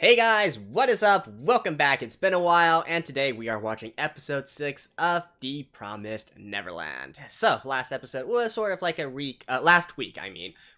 Hey guys, what is up? Welcome back. It's been a while, and today we are watching episode 6 of The Promised Neverland. So, last episode was sort of like a last week,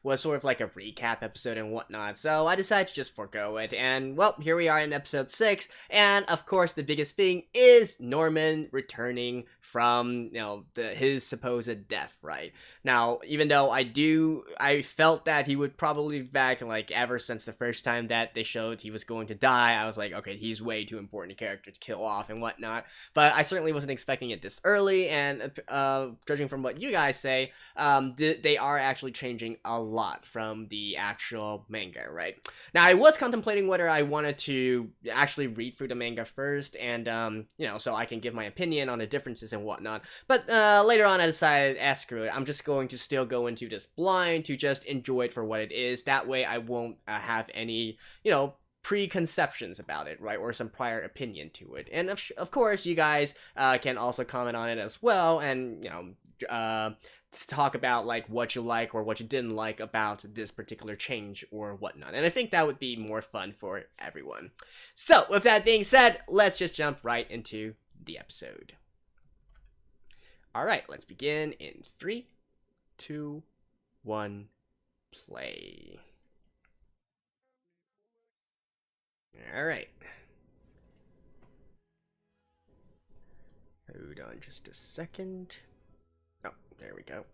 was sort of like a recap episode and whatnot, so I decided to just forego it, and well, here we are in episode 6, and of course the biggest thing is Norman returning from, his supposed death, right? Now, even though I felt that he would probably be back, like, ever since the first time that they showed he was going to die, I was like, okay, he's way too important a character to kill off and whatnot, but I certainly wasn't expecting it this early, and judging from what you guys say, they are actually changing a lot from the actual manga, right? Now, I was contemplating whether I wanted to actually read through the manga first, and, so I can give my opinion on the differences and whatnot, but later on I decided, screw it, I'm just going to still go into this blind to just enjoy it for what it is. That way I won't have any, preconceptions about it, right, or some prior opinion to it. And of course, you guys can also comment on it as well, and talk about like what you like or what you didn't like about this particular change or whatnot. And I think that would be more fun for everyone. So, with that being said, let's just jump right into the episode. All right, let's begin in 3, 2, 1, play. Alright. Hold on just a second. Oh, there we go.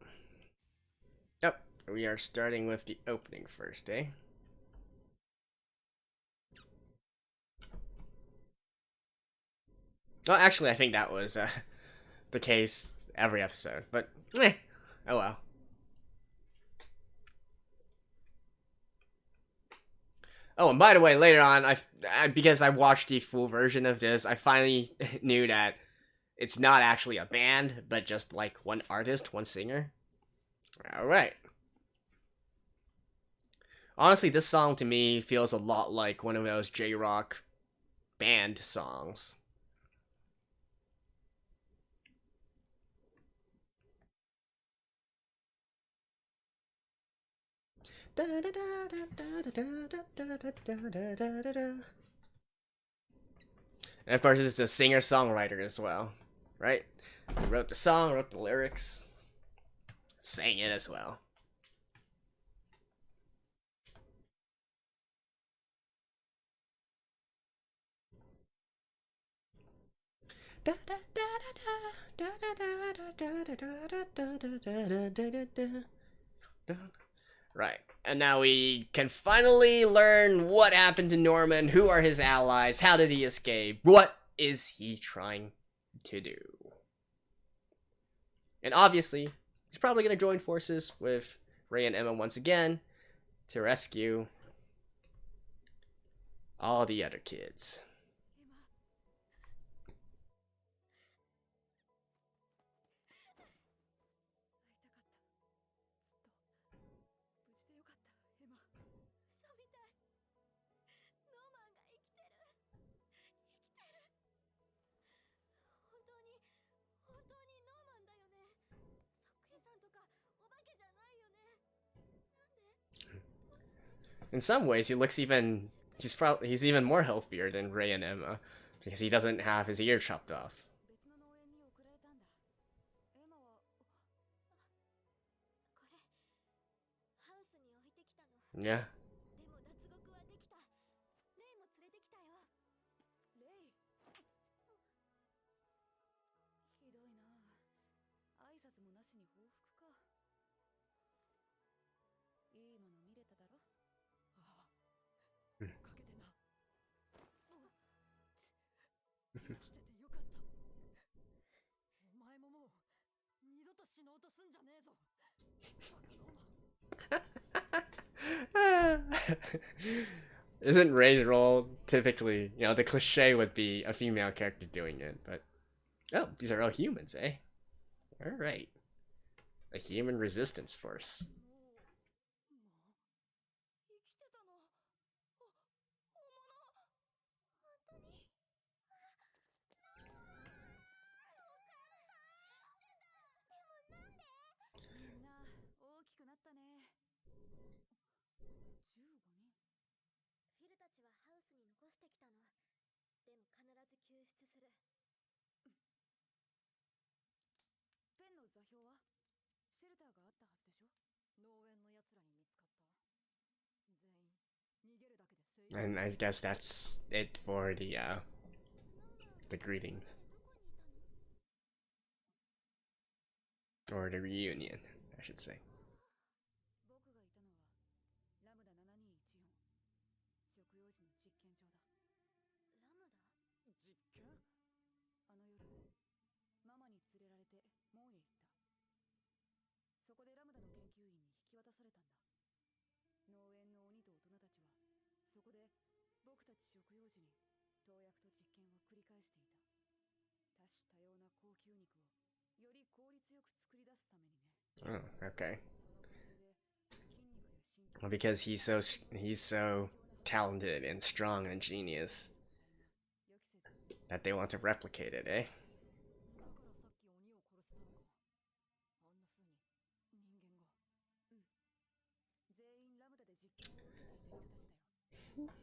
Oh, we are starting with the opening first, eh? Well, actually, I think that was the case every episode, but oh well. Oh, and by the way, later on, because I watched the full version of this, I finally knew that it's not actually a band, but just like one artist, one singer. Alright. Honestly, this song to me feels a lot like one of those J-rock band songs. And of course, it's a singer-songwriter as well, right? He wrote the song, wrote the lyrics, sang it as well. Right, and now we can finally learn what happened to Norman, who are his allies, how did he escape, what is he trying to do. And obviously, he's probably going to join forces with Ray and Emma once again to rescue all the other kids. In some ways, he looks he's even more healthier than Ray and Emma because he doesn't have his ear chopped off. Yeah. Isn't Ray's role typically, the cliche would be a female character doing it, but oh, these are all humans, eh? Alright. A human resistance force. してきたの。でも必ず救出する。ペンの座標はシェルターがあったはずでしょ。農園の奴らに見つかった。全員逃げるだけで精一杯。 And I guess that's it for the greeting どこにいたの？ or the reunion, I should say. 僕がいたのはラムダ7214食用時の実験場だ。ラムダ？実験？あの夜ママに連れられて門へ行った。そこでラムダの研究員に引き渡されたんだ。農園の鬼と大人たちはそこで僕たち食用時に投薬と実験を繰り返していた。多種多様な高級肉をより効率よく作り出すためにね。 Oh, okay. その過程で筋肉や神経 Well, because he's so talented and strong and genius 予期せず that they want to replicate it, eh? だからさっき鬼を殺せたのか。あんな風に人間が。全員ラムダで実験を受けていた人たちだよ。でも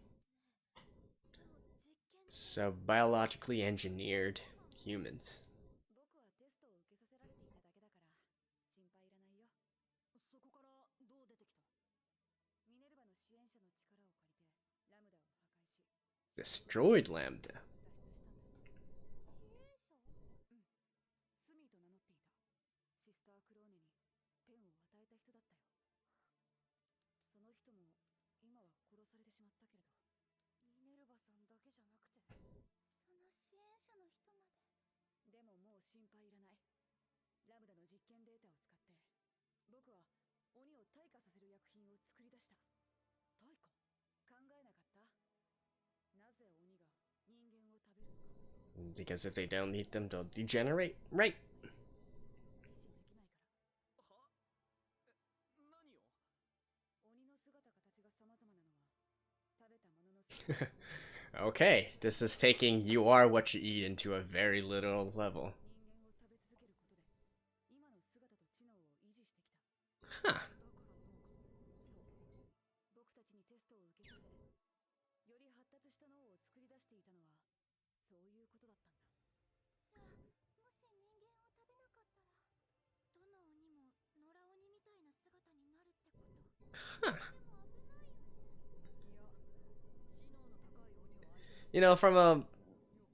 実験って。 So biologically engineered humans. 僕はテストを受けさせられていただけだから心配いらないよ。そこからどう出てきた？ミネルヴァの支援者の力を借りてラムダを破壊し Destroyed Lambda. 脱出したんだ。支援者？スミーと名乗っていた。シスター・クローネにペンを与えた人だったよ。その人も今は殺されてしまったけれど。ミネルヴァさんだけじゃなくて、その支援者の人まで。でももう心配いらない。ラムダの実験データを使って僕は鬼を退化させる薬品を作り出した。退化？考えなかった？なぜ鬼が人間を食べるのか。 Because if they don't eat them, they'll degenerate, right? 維持できないから。は？何を？鬼の姿形が様々なのは食べたものの姿。 Okay, this is taking you are what you eat into a very literal level. 人間を食べ続けることで今の姿と知能を維持してきた。 Huh. だから脳か。そう。僕たちにテストを受けさせ、より発達した脳を作り出していたのはそういうことだったんだ。じゃあ、もし人間を食べなかったら、どの鬼も野良鬼みたいな姿になるってこと？ Huh. でも危ないよね。いや、知能の高い鬼を相手に。 You know, from a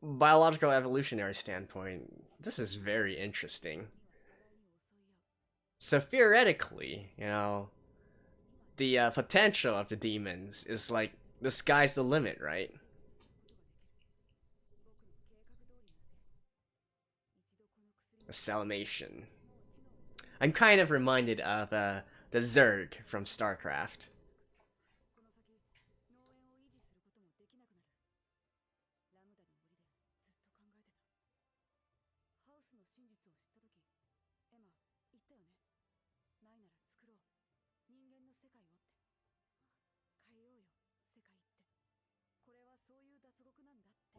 biological evolutionary standpoint, this is very interesting. So theoretically, you know, the potential of the demons is like the sky's the limit, right? Salamation. I'm kind of reminded of the Zerg from StarCraft. この先農園を維持することもできなくなる。ラムダの森でずっと考えてた。ハウスの真実を知ったとき、エマ言ったよね。ないなら作ろう。人間の世界をって。変えようよ、世界って。これはそういう脱獄なんだって。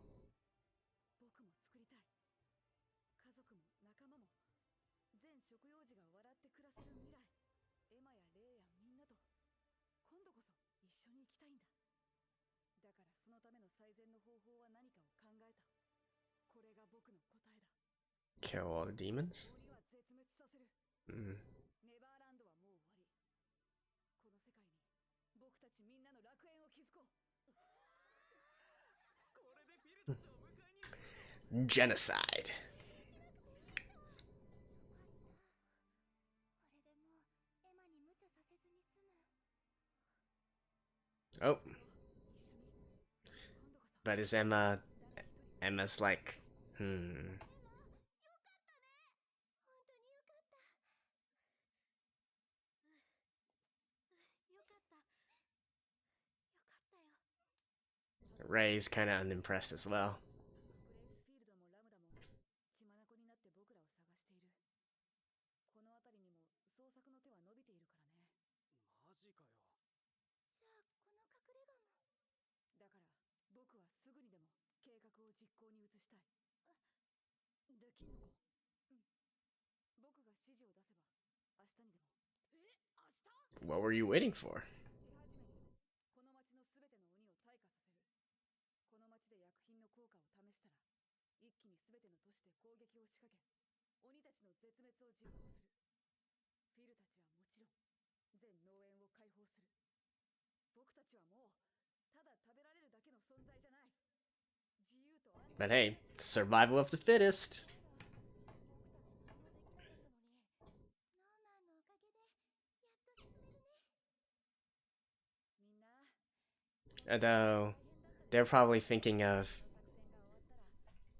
僕も作りたい。家族も仲間も全食用児が笑って暮らせる未来。エマやレイやみんなと今度こそ一緒に行きたいんだ。だからそのための最善の方法は何かを考えた。これが僕の答えだ。 Kill all the demons? 鬼は絶滅させる。 ネバーランドはもう終わり。この世界に僕たちみんなの楽園を築こう。これでフィルたちを迎えに行く。 Genocide. これでもうエマに無茶させずに済む。 Oh, 一緒に今度こそ。 but is Emma's like, エマ、よかったね。本当によかった。よかった。よかったよ。 Ray's kind of unimpressed as well. ブレイスフィールドもラムダも血眼になって僕らを探している。この辺りにも捜索の手は伸びているからね。マジかよ。じゃあこの隠れ家も。だから僕はすぐにでも計画を実行に移したい。できんのか？うん。僕が指示を出せば明日にでも。明日？ What were you waiting for? 手始めにこの町のすべての鬼を退化させる。品の効果を試したら、一気に全ての都市で攻撃を仕掛け、鬼たちの絶滅を実行する。フィルたちはもちろん、全農園を解放する。僕たちはもう、ただ食べられるだけの存在じゃない。自由と安 But hey, survival of the fittest. ノーマンのおかげでやっと進めるね。みんな、 Although they're probably thinking of,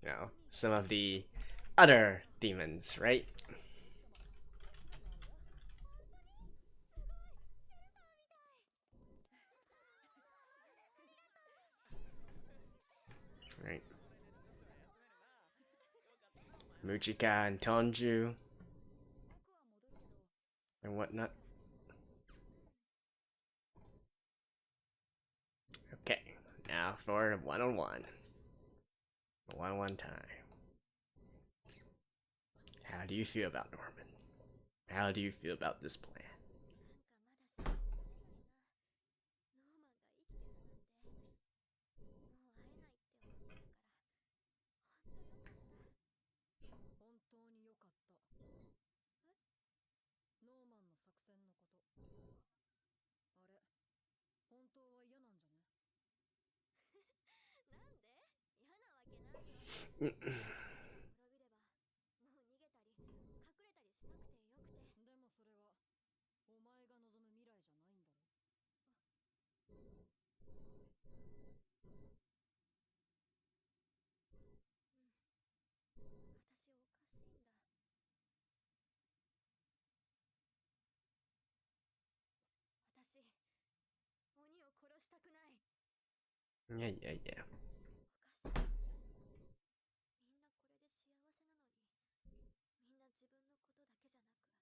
you know, some of the other demons, right? すごい、シェルターみたい。 Right. Muchika and Tonju 僕は戻るけど、 and whatnot. Okay, now for one-on-one. One-on-one time. How do you feel about Norman? How do you feel about this plan? なんかまだ信じられないな。ノーマンが生きてたなんて。もう会えないって思ってたから。ほんとよかった。本当に良かった。ノーマンの作戦のこと。あれ、本当は嫌なんじゃね？なんで？嫌なわけないよ。滅びれば、もう逃げたり、隠れたりしなくてよくて。でもそれは、お前が望む未来じゃないんだろ。私おかしいんだ。私、鬼を殺したくない。 Yeah, yeah, yeah. おかしい。みんなこれで幸せなのに、みんな自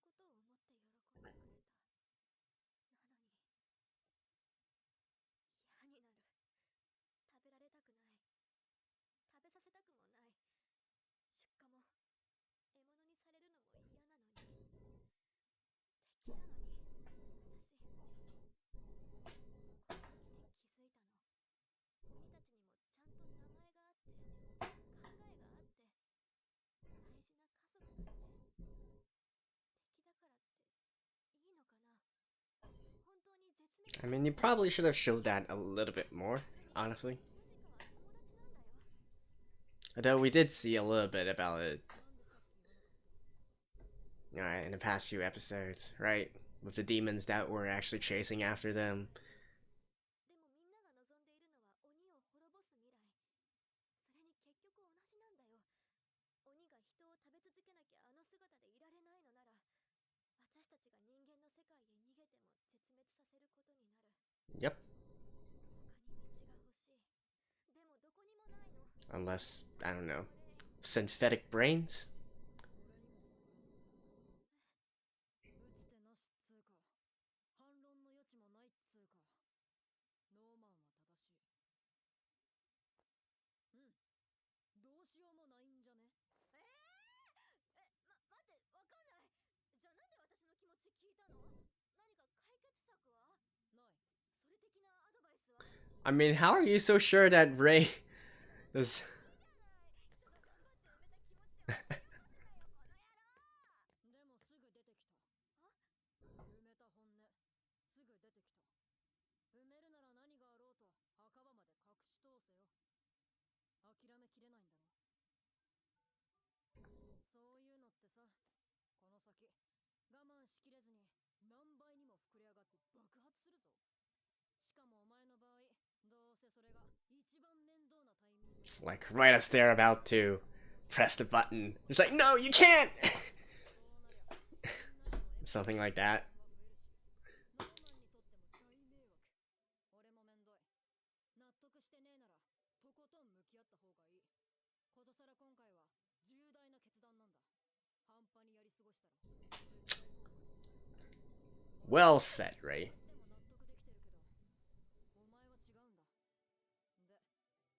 分のことだけじゃなく、私のことを思って喜んでくれた。なのに、嫌になる。食べられたくない。食べさせたくもない。出荷も、獲物にされるのも嫌なのに。敵なのに、私、ここに来て気づいたの。鬼たちにもちゃんと名前があって、考えがあって、大事な家族がいて、敵だからっていいのかな。本当に絶滅。 I mean, you probably should have showed that a little bit more, honestly. ムジカは友達なんだよ。 Although we did see a little bit about it, you know, in the past few episodes, right? With the demons that were actually chasing after them. でもみんなが望んでいるのは鬼を滅ぼす未来。それに結局同じなんだよ。鬼が人を食べ続けなきゃあの姿でいられないのなら、私たちが人間の世界へ逃げても絶滅させることになる。 Yep. 他に道が欲しい。でもどこにもないの。 Unless, I don't know, synthetic brains? 打つ手なしっつうか、反論の余地もないっつうか、ノーマンは正しい。うん、どうしようもないんじゃね？待って、わかんない。じゃあなんで私の気持ち聞いたの？何か解決策は？ない。それ的なアドバイスは？ I mean, how are you so sure that Ray is... 人が頑張って埋めた気持ちを掘り起こすなよ、この野郎。でもすぐ出てきた。埋めた本音、すぐ出てきた。埋めるなら何があろうと墓場まで隠し通せよ。諦めきれないんだろ。そういうのってさ、この先我慢しきれずに何倍にも膨れ上がって爆発するぞ。しかもお前の場合、どうせそれが一番面倒なタイミング。 Like, right as they're about to press the button. It's like, no, you can't! Something like that. ノーマンにとっても大迷惑。俺もめんどい。納得してねえならとことん向き合った方がいい。ことさら今回は重大な決断なんだ。半端にやり過ごしたら。 Well said, Ray. でも納得できてるけど、お前は違うんだ。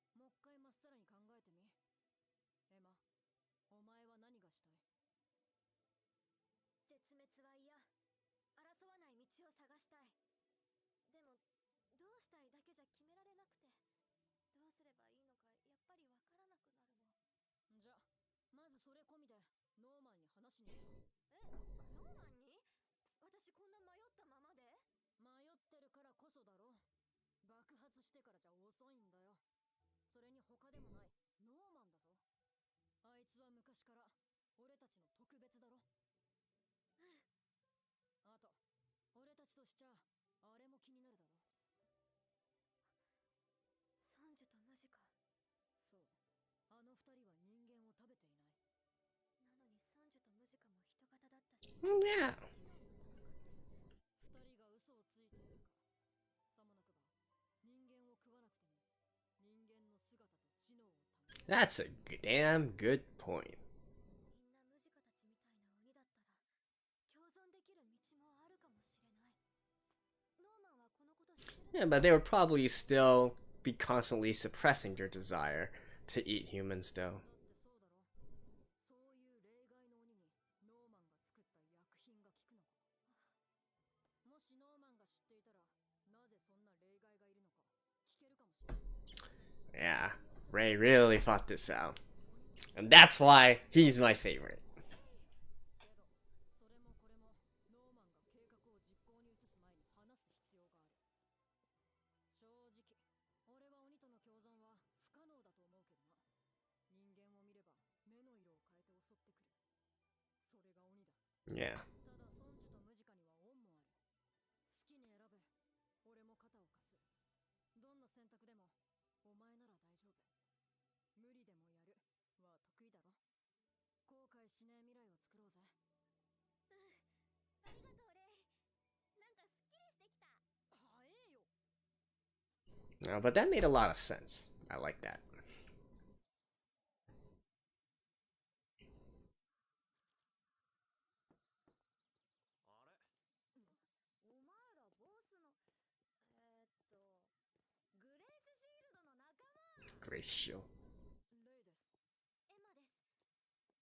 で、もう一回まっさらに考えてみ。エマ、お前は何がしたい？絶滅は嫌。争わない道を探したい。でもどうしたいだけじゃ決められなくて。どそれ込みでノーマンに話しに行く。ノーマンに？私こんな迷ったままで？迷ってるからこそだろ。爆発してからじゃ遅いんだよ。それに他でもないノーマンだぞ。あいつは昔から俺たちの特別だろ。あと俺たちとしちゃあれも気になるだろ。サンジュとムジか。そう、あの二人は人間を食べていない。なのにサンジュとムジカも人型だったし、 Yeah. 知能も高かったよね。二人が嘘をついているか。さもなくば人間を食わなくても人間の姿と知能を保つ。 That's a damn good point. みんなムジカたちみたいな鬼だったら共存できる道もあるかもしれない。ノーマンはこのこと知ってる？ Yeah, but they would probably still be constantly suppressing their desire to eat humans, though. だってそうだろ。そういう例外の鬼にノーマンが作った薬品が効くのか。もしノーマンが知っていたらなぜそんな例外がいるのか聞けるかもしれない。 Yeah, Ray really thought this out. And that's why he's my favorite. けどそれもこれもノーマンが計画を実行に移す前に話す必要がある。正直俺は鬼との共存は不可能だと思うけどな。人間を見れば目の色を変えて襲ってくる。それが鬼だ。 Yeah. ただ孫樹とムジカには恩もある。好きに選べ。俺も肩を貸す。どんな選択でもお前なら大丈夫。無理でもやるは得意だろ。後悔しねえ未来を作ろうぜ。ありがとうレイ。なんかすっきりしてきた。早えよ。 But that made a lot of sense. I like that. あれ？お前らボスのグレースシールドの仲間。 Grace Shield. レイです。エマです。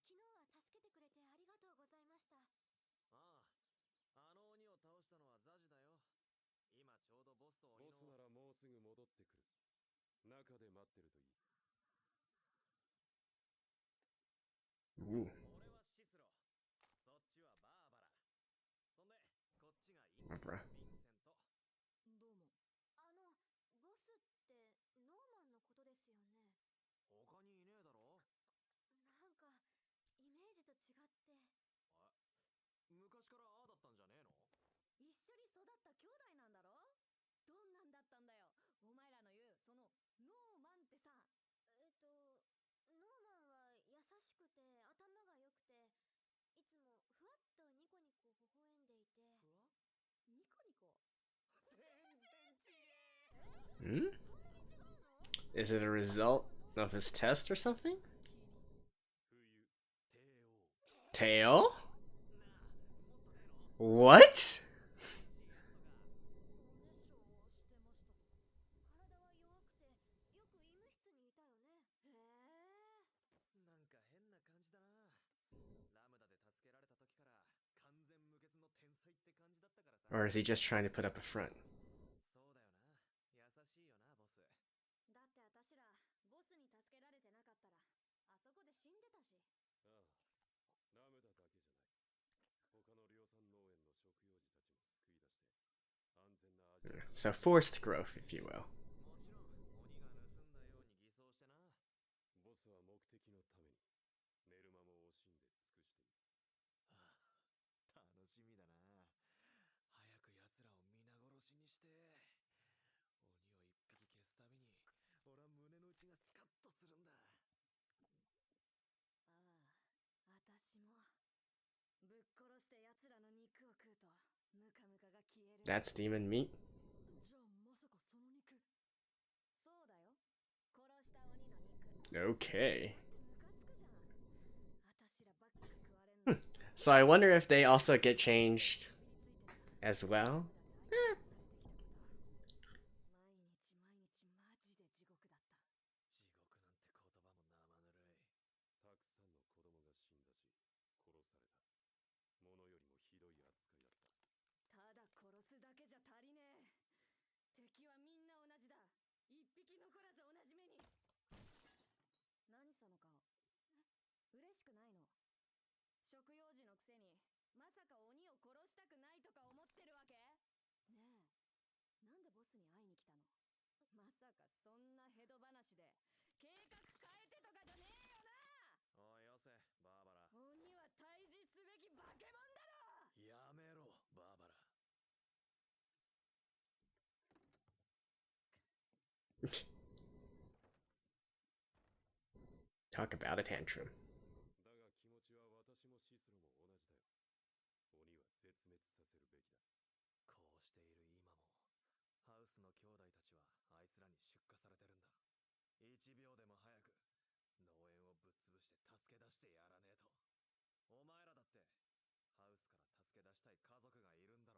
昨日は助けてくれてありがとうございました。ああ、あの鬼を倒したのはザジだよ。今ちょうどボスと鬼の。ボスならもうすぐ戻ってくる。中で待ってるといい。Ooh. 俺はシスロ。そっちはバーバラ。そんで、こっちがインバーバラヴィンセント。どうも。ボスってノーマンのことですよね。他にいねえだろ？なんかイメージと違って。昔からああだったんじゃねえの？一緒に育った兄弟なんだろ。どんなんだったんだよお前らの言うそのノーマンってさ。ノーマンは優しくて頭が良くて、いつもふわっとニコニコ微笑んでいて。ふわ？ニコニコ。全然違え。 Hmm? Is it a result of his test or something? 冬、帝王。 Tail? なあ、もっとねえの？ What? おねしょをしてましたとか。体は弱くてよく医務室にいたよね。へえ。なんか変な感じだな。ラムダで助けられた時から完全無欠の天才って感じだったからさ。 Or is he just trying to put up a front? そうだよな。優しいよな、ボス。だって私らボスに助けられてなかったらあそこで死んでたし。ああ、ラムダだけじゃない。他の量産農園の食用児たちも救い出して安全な味。 So forced growth, if you will. もちろん鬼が盗んだように偽装してな。ボスは目的のために寝る間も惜しんで尽くしている。はあ、楽しみだな。早く奴らを皆殺しにして、鬼を一匹消すたびに俺は胸の内がスカッとするんだ。ああ、私もぶっ殺して奴らの肉を食うとムカムカが消える。 That's demon meat? じゃあまさかその肉。そうだよ。殺した鬼の肉。 Okay. ムカつくじゃん。私らばっか食われんの。 So I wonder if they also get changed as well? 毎日毎日マジで地獄だった。地獄なんて言葉も生ぬるい。たくさんの子供が死んだし殺された。物よりもひどい扱いだった。ただ殺すだけじゃ足りねえ。敵はみんな同じだ。一匹残らず同じ目に。何その顔。嬉しくくないの。食用児のくせにまさか鬼を殺したくないとか思ってるわけ？ねえ、なんでボスに会いに来たの？まさかそんなヘド話で計画変えてとかじゃねえよな。おいよせ、バーバラ。鬼は退治すべき化け物だろ。やめろ、バーバラ。Talk about a tantrum. だが気持ちは私もシスロも同じだよ。鬼は絶滅させるべきだ。こうしている今も、ハウスの兄弟たちはあいつらに出荷されてるんだ。1秒でも早く農園をぶっ潰して助け出してやらねえと。お前らだってハウスから助け出したい家族がいるんだろう。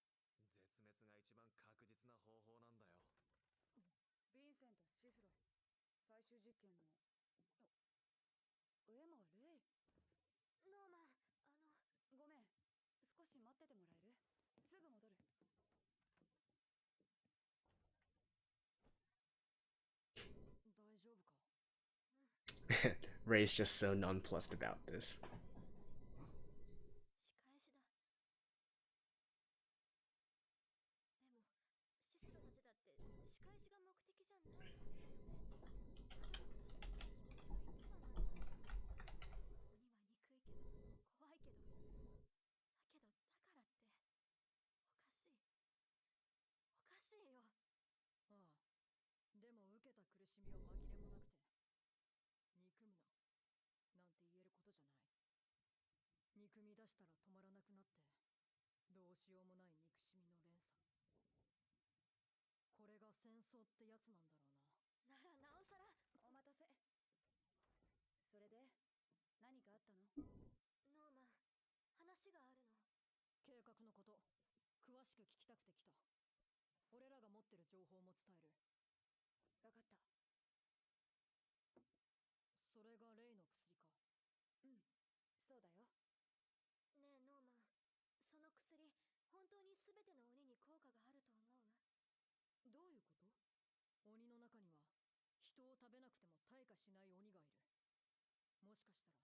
絶滅が一番確実な方法なんだよ。ヴィンセント、シスロ、最終実験のエマ、レイ。ノーマン、ごめん、少し待っててもらえる？すぐ戻る。大丈夫か？ Ray's just so nonplussed about this. 仕返しだ。でもシスロたちだって仕返しが目的じゃないはずだよね。家族を助けたい気持ちが一番なんじゃない？鬼は憎いけど怖いけど、だからっておかしいよ。ああ、でも受けた苦しみは紛れもなくて、憎むななんて言えることじゃない。憎み出したら止まらなくなって、どうしようもない憎しみの連鎖。これが戦争ってやつなんだろうな。ならなおさら。お待たせ。それで何かあったの？ノーマン、話があるの。計画のこと詳しく聞きたくて来た。俺らが持ってる情報も伝える。わかった。それが例の薬か？うん、そうだよ。ねえノーマン、その薬本当に全ての鬼に効果があると思う？どういうこと？鬼の中には人を食べなくても退化しない鬼がいる。もしかしたら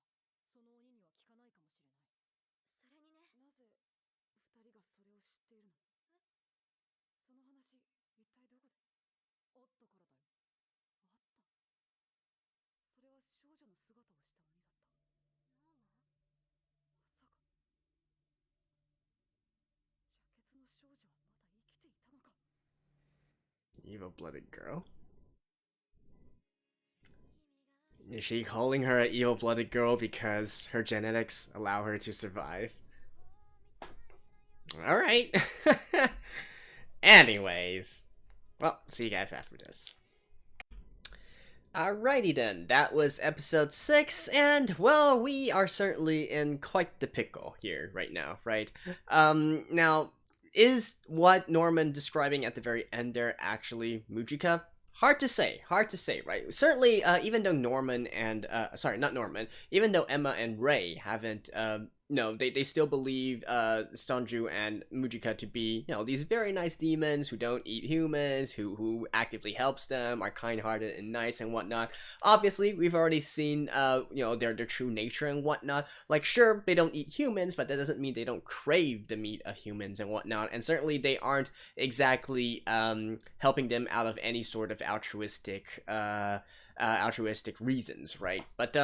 その鬼には効かないかもしれない。それにね。なぜ二人がそれを知っているの？その話一体どこで？あったからだよ。あった。それは少女の姿をした鬼だった。ノーマン、まさか邪血の少女はまだ生きていたのか？ Evil-blooded girl? Is she calling her an evil-blooded girl because her genetics allow her to survive? Alright. Anyways. Well, see you guys after this. Alrighty then, that was episode 6, and, well, we are certainly in quite the pickle here right now, right? Now, is what Norman describing at the very end there actually Mujika? Hard to say, right? Certainly, even though Norman and, not Norman, even though Emma and Ray haven't, no, they still believe Sonju and Mujika to be, these very nice demons who don't eat humans, who actively helps them, are kind-hearted and nice and whatnot. Obviously, we've already seen, their true nature and whatnot. Like, sure, they don't eat humans, but that doesn't mean they don't crave the meat of humans and whatnot. And certainly, they aren't exactly helping them out of any sort of altruistic reasons, right? But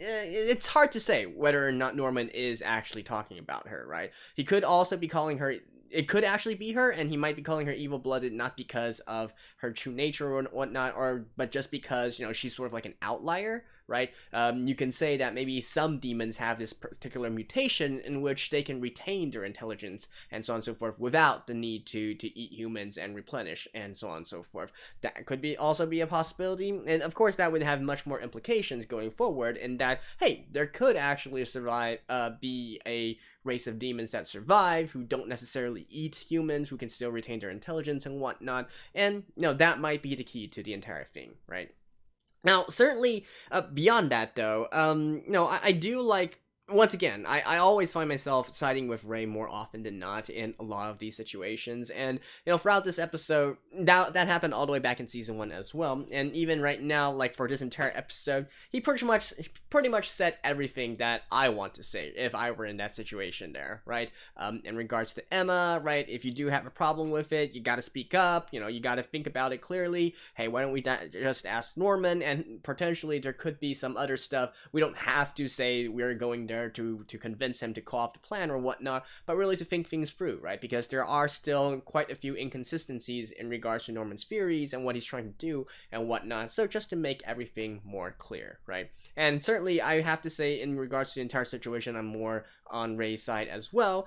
it's hard to say whether or not Norman is actually talking about her, right? He could also be calling her, it could actually be her, and he might be calling her evil-blooded not because of her true nature or whatnot, but just because, she's sort of like an outlier, right? You can say that maybe some demons have this particular mutation in which they can retain their intelligence and so on and so forth without the need to eat humans and replenish and so on and so forth. That could also be a possibility, and of course that would have much more implications going forward in that, hey, there could actually be a race of demons that survive, who don't necessarily eat humans, who can still retain their intelligence and whatnot, and, that might be the key to the entire thing, right? Now, certainly, beyond that, though, I do like once again, I always find myself siding with Ray more often than not in a lot of these situations, and throughout this episode, that happened all the way back in season 1 as well, and even right now, like for this entire episode, he pretty much said everything that I want to say if I were in that situation there, right? In regards to Emma, right? If you do have a problem with it, you gotta speak up, you gotta think about it clearly. Hey, why don't we just ask Norman, and potentially there could be some other stuff. We don't have to say we're going there to convince him to call off the plan or whatnot, but really to think things through, right? Because there are still quite a few inconsistencies in regards to Norman's theories and what he's trying to do and whatnot, so just to make everything more clear, right? And certainly I have to say, in regards to the entire situation, I'm more on Ray's side as well.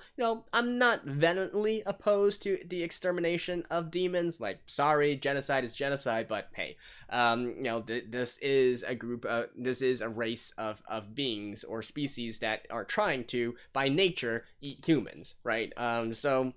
I'm not vehemently opposed to the extermination of demons. Like, sorry, genocide is genocide, but hey, this is a group, this is a race of beings or species that are trying to, by nature, eat humans, right? So,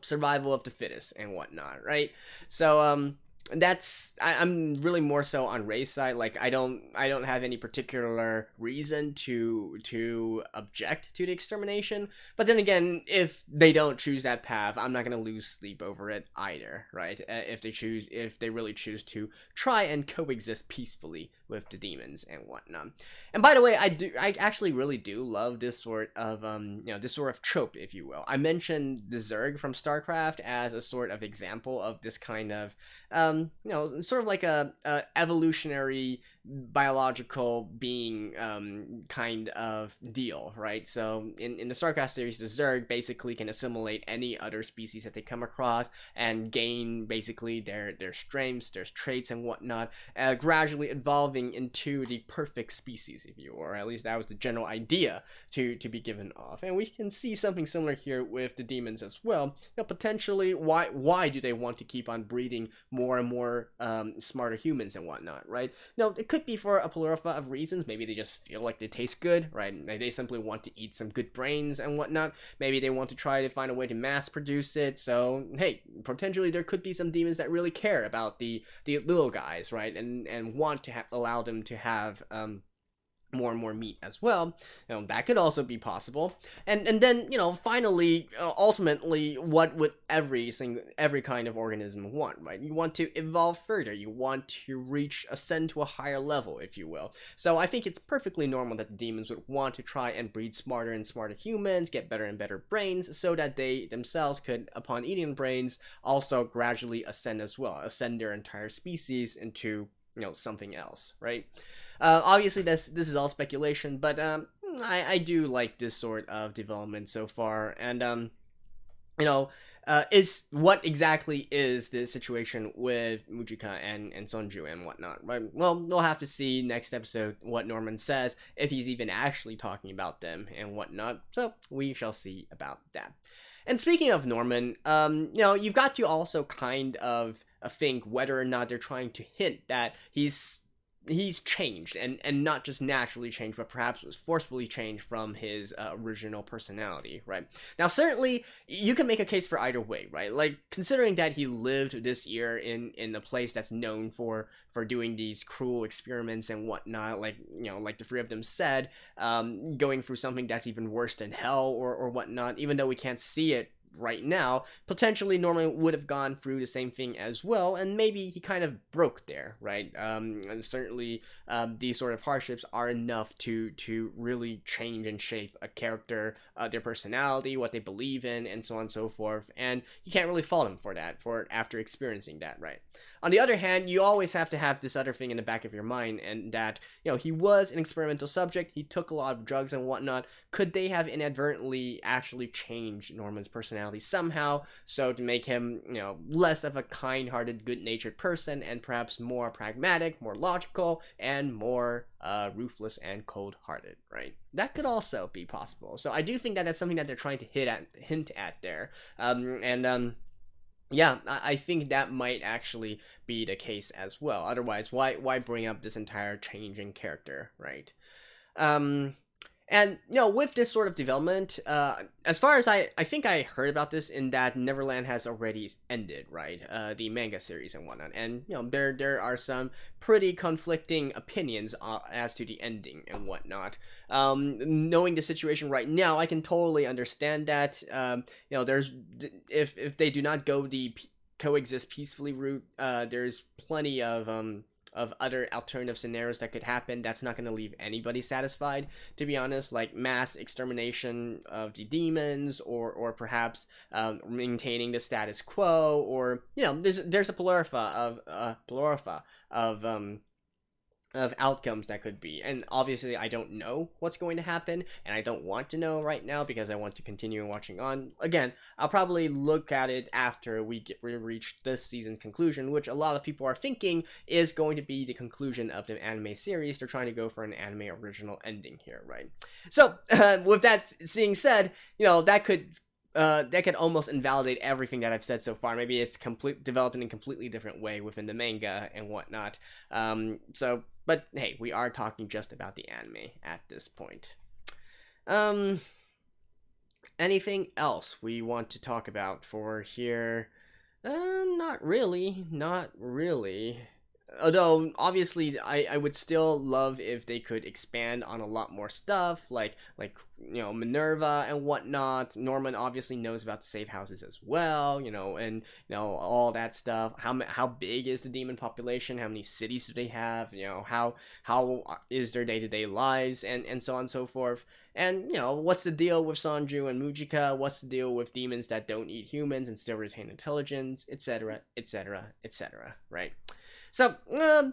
survival of the fittest and whatnot, right? So, I'm really more so on Ray's side. Like, I don't have any particular reason to object to the extermination, but then again, if they don't choose that path, I'm not gonna lose sleep over it either, right? If they really choose to try and coexist peacefully with the demons and whatnot. And by the way, I actually really do love this sort of this sort of trope, if you will. I mentioned the Zerg from StarCraft as a sort of example of this kind of sort of like a evolutionary biological being kind of deal, right? So in the StarCraft series, the Zerg basically can assimilate any other species that they come across and gain basically their strengths, their traits and whatnot, gradually evolving into the perfect species, if you will, or at least that was the general idea to be given off. And we can see something similar here with the demons as well. Potentially, why do they want to keep on breeding more and more smarter humans and whatnot, right? It could be for a plethora of reasons. Maybe they just feel like they taste good, right? They simply want to eat some good brains and whatnot. Maybe they want to try to find a way to mass produce it. So hey, potentially there could be some demons that really care about the little guys, right? And want to allow them to have more and more meat as well. That could also be possible. And then finally, ultimately, what would every kind of organism want, right? You want to evolve further. You want to ascend to a higher level, if you will. So I think it's perfectly normal that the demons would want to try and breed smarter and smarter humans, get better and better brains, so that they themselves could, upon eating brains, also gradually ascend as well, ascend their entire species into something else, right? Obviously, this is all speculation, but I do like this sort of development so far, and is what exactly is the situation with Mujika and Sonju and whatnot, right? Well, we'll have to see next episode what Norman says, if he's even actually talking about them and whatnot. So we shall see about that. And speaking of Norman, you've got to also kind of think whether or not they're trying to hint that he's changed, and not just naturally changed, but perhaps was forcefully changed from his original personality, right? Now, certainly, you can make a case for either way, right? Like, considering that he lived this year in a place that's known for doing these cruel experiments and whatnot, like the three of them said, going through something that's even worse than hell or whatnot, even though we can't see it right now, potentially Norman would have gone through the same thing as well, and maybe he kind of broke there, right? And certainly these sort of hardships are enough to really change and shape a character, their personality, what they believe in, and so on and so forth, and you can't really fault him for that, after experiencing that, right? On the other hand, you always have to have this other thing in the back of your mind, and that, he was an experimental subject, he took a lot of drugs and whatnot. Could they have inadvertently actually changed Norman's personality somehow, so to make him, less of a kind-hearted, good-natured person, and perhaps more pragmatic, more logical, and more ruthless and cold-hearted, right? That could also be possible. So I do think that that's something that they're trying to hint at there, yeah, I think that might actually be the case as well. Otherwise, why bring up this entire change in character, right? And, with this sort of development, as far as I think I heard about this in that Neverland has already ended, right? The manga series and whatnot. And, there are some pretty conflicting opinions as to the ending and whatnot. Knowing the situation right now, I can totally understand that. There's, if they do not go the coexist peacefully route, there's plenty of other alternative scenarios that could happen that's not going to leave anybody satisfied, to be honest, like mass extermination of the demons, or perhaps maintaining the status quo, or there's a plurality of outcomes that could be. And obviously I don't know what's going to happen, and I don't want to know right now because I want to continue watching on. Again, I'll probably look at it after we reach this season's conclusion, which a lot of people are thinking is going to be the conclusion of the anime series. They're trying to go for an anime original ending here, right? So with that being said, that could almost invalidate everything that I've said so far. Maybe it's developed in a completely different way within the manga and whatnot. But hey, we are talking just about the anime at this point. Anything else we want to talk about for here? Not really. Although, obviously, I would still love if they could expand on a lot more stuff, like Minerva and whatnot. Norman obviously knows about the safe houses as well, and all that stuff. How big is the demon population? How many cities do they have? How is their day-to-day lives, and so on and so forth. And what's the deal with Sanju and Mujika? What's the deal with demons that don't eat humans and still retain intelligence, etc., etc., etc., right? So,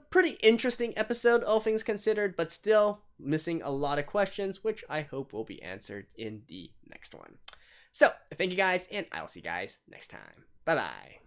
pretty interesting episode, all things considered, but still missing a lot of questions, which I hope will be answered in the next one. So, thank you guys, and I will see you guys next time. Bye-bye.